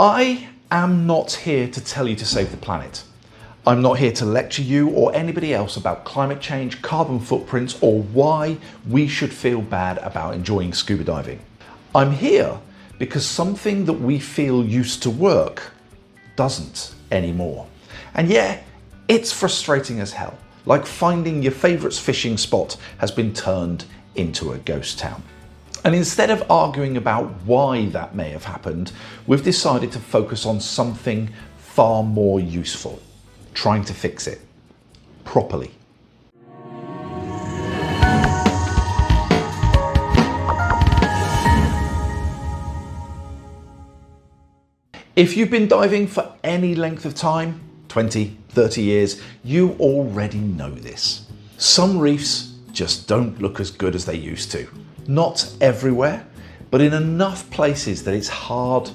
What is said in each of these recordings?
I am not here to tell you to save the planet. I'm not here to lecture you or anybody else about climate change, carbon footprints, or why we should feel bad about enjoying scuba diving. I'm here because something that we feel used to work doesn't anymore. And yeah, it's frustrating as hell. Like finding your favourite fishing spot has been turned into a ghost town. And instead of arguing about why that may have happened, we've decided to focus on something far more useful, trying to fix it properly. If you've been diving for any length of time, 20, 30 years, you already know this. Some reefs just don't look as good as they used to. Not everywhere, but in enough places that it's hard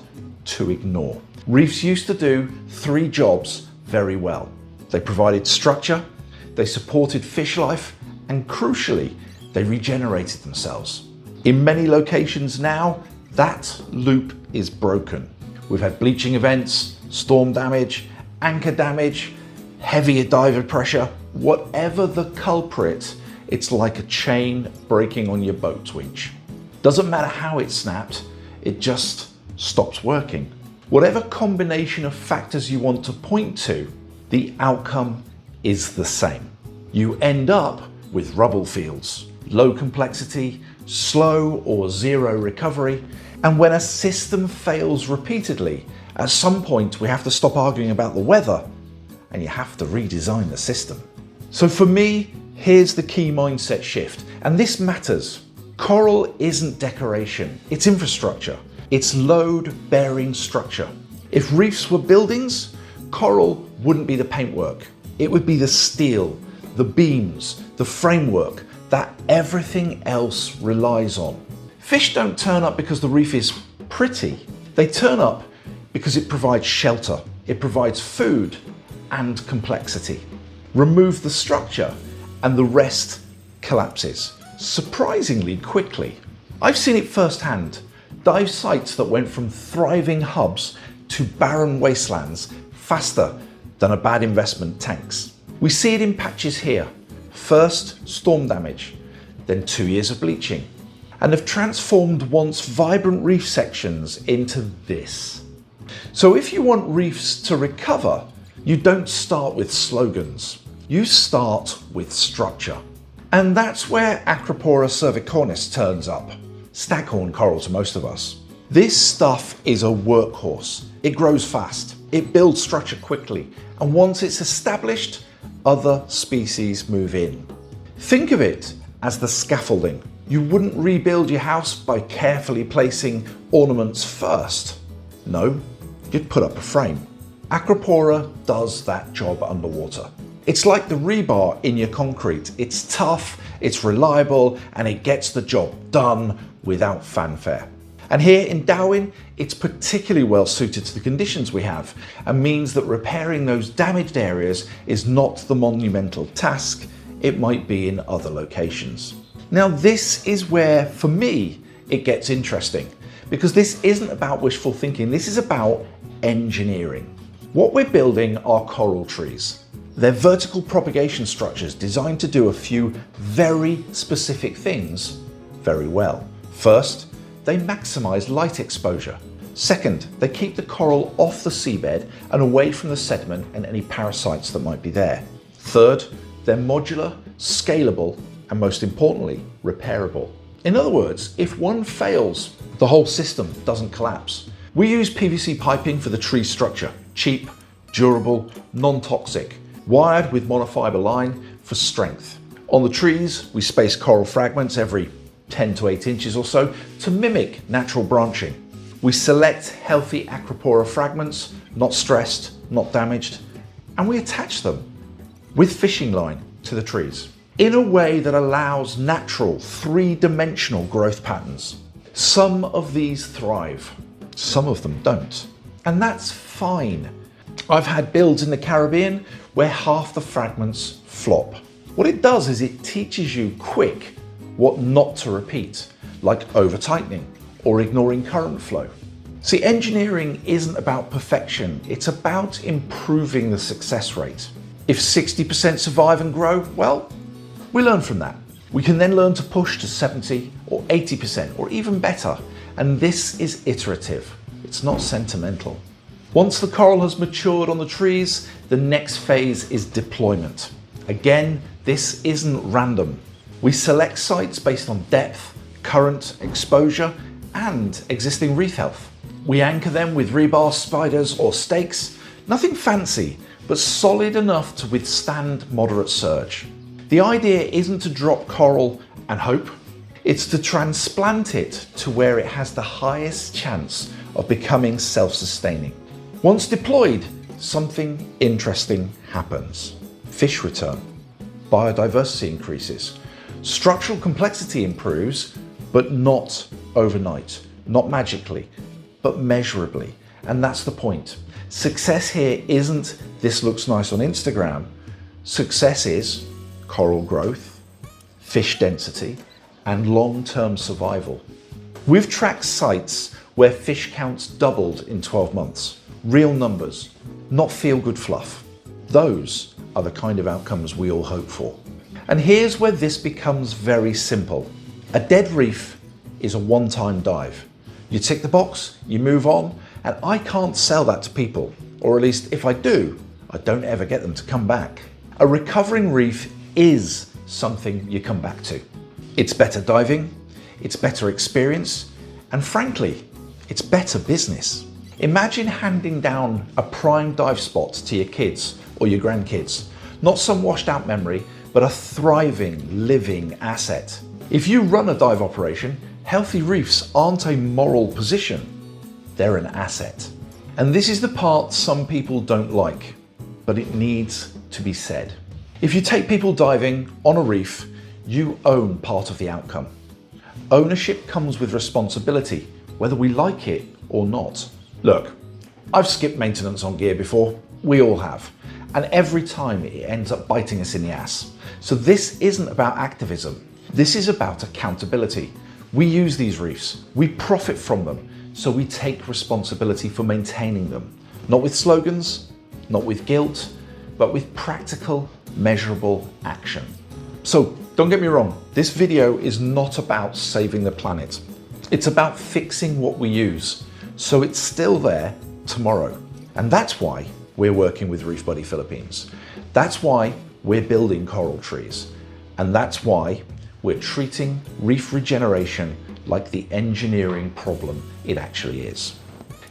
to ignore. Reefs used to do 3 jobs very well. They provided structure, they supported fish life, and crucially, they regenerated themselves. In many locations now, that loop is broken. We've had bleaching events, storm damage, anchor damage, heavier diver pressure. Whatever the culprit, it's like a chain breaking on your boat winch. Doesn't matter how it snapped, it just stops working. Whatever combination of factors you want to point to, the outcome is the same. You end up with rubble fields, low complexity, slow or zero recovery, and when a system fails repeatedly, at some point we have to stop arguing about the weather and you have to redesign the system. So for me, here's the key mindset shift, and this matters. Coral isn't decoration, it's infrastructure. It's load-bearing structure. If reefs were buildings, coral wouldn't be the paintwork. It would be the steel, the beams, the framework that everything else relies on. Fish don't turn up because the reef is pretty. They turn up because it provides shelter, it provides food and complexity. Remove the structure and the rest collapses, surprisingly quickly. I've seen it firsthand. Dive sites that went from thriving hubs to barren wastelands faster than a bad investment tanks. We see it in patches here. First, storm damage, then 2 years of bleaching, and have transformed once vibrant reef sections into this. So if you want reefs to recover, you don't start with slogans. You start with structure. And that's where Acropora cervicornis turns up. Staghorn coral to most of us. This stuff is a workhorse. It grows fast, it builds structure quickly, and once it's established, other species move in. Think of it as the scaffolding. You wouldn't rebuild your house by carefully placing ornaments first. No, you'd put up a frame. Acropora does that job underwater. It's like the rebar in your concrete. It's tough, it's reliable, and it gets the job done without fanfare. And here in Darwin, it's particularly well suited to the conditions we have and means that repairing those damaged areas is not the monumental task it might be in other locations. Now this is where, for me, it gets interesting, because this isn't about wishful thinking, this is about engineering. What we're building are coral trees. They're vertical propagation structures designed to do a few very specific things very well. First, they maximize light exposure. Second, they keep the coral off the seabed and away from the sediment and any parasites that might be there. Third, they're modular, scalable, and most importantly, repairable. In other words, if one fails, the whole system doesn't collapse. We use PVC piping for the tree structure, cheap, durable, non-toxic, wired with monofiber line for strength. On the trees, we space coral fragments every 10 to 8 inches or so to mimic natural branching. We select healthy Acropora fragments, not stressed, not damaged, and we attach them with fishing line to the trees in a way that allows natural 3-dimensional growth patterns. Some of these thrive, some of them don't, and that's fine. I've had builds in the Caribbean where half the fragments flop. What it does is it teaches you quick what not to repeat, like over-tightening or ignoring current flow. See, engineering isn't about perfection, it's about improving the success rate. If 60% survive and grow, well, we learn from that. We can then learn to push to 70 or 80% or even better. And this is iterative, it's not sentimental. Once the coral has matured on the trees, the next phase is deployment. Again, this isn't random. We select sites based on depth, current, exposure, and existing reef health. We anchor them with rebar, spiders, or stakes. Nothing fancy, but solid enough to withstand moderate surge. The idea isn't to drop coral and hope. It's to transplant it to where it has the highest chance of becoming self-sustaining. Once deployed, something interesting happens. Fish return, biodiversity increases, structural complexity improves, but not overnight, not magically, but measurably. And that's the point. Success here isn't this looks nice on Instagram. Success is coral growth, fish density, and long-term survival. We've tracked sites where fish counts doubled in 12 months. Real numbers, not feel-good fluff. Those are the kind of outcomes we all hope for. And here's where this becomes very simple. A dead reef is a one-time dive. You tick the box, you move on, and I can't sell that to people. Or at least if I do, I don't ever get them to come back. A recovering reef is something you come back to. It's better diving, it's better experience, and frankly, it's better business. Imagine handing down a prime dive spot to your kids or your grandkids. Not some washed out memory, but a thriving, living asset. If you run a dive operation, healthy reefs aren't a moral position, they're an asset. And this is the part some people don't like, but it needs to be said. If you take people diving on a reef, you own part of the outcome. Ownership comes with responsibility, whether we like it or not. Look, I've skipped maintenance on gear before, we all have, and every time it ends up biting us in the ass. So this isn't about activism, this is about accountability. We use these reefs, we profit from them, so we take responsibility for maintaining them. Not with slogans, not with guilt, but with practical, measurable action. So don't get me wrong, this video is not about saving the planet. It's about fixing what we use, so it's still there tomorrow. And that's why we're working with Reef Buddy Philippines. That's why we're building coral trees. And that's why we're treating reef regeneration like the engineering problem it actually is.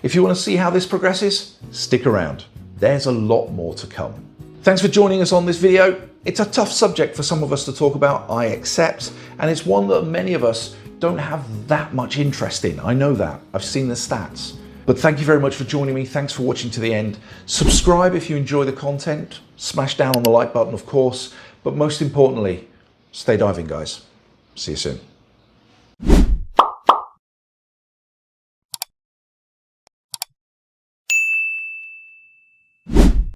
If you want to see how this progresses, stick around. There's a lot more to come. Thanks for joining us on this video. It's a tough subject for some of us to talk about, I accept, and it's one that many of us don't have that much interest in. I know that, I've seen the stats. But thank you very much for joining me. Thanks for watching to the end. Subscribe if you enjoy the content. Smash down on the like button, of course. But most importantly, stay diving, guys. See you soon.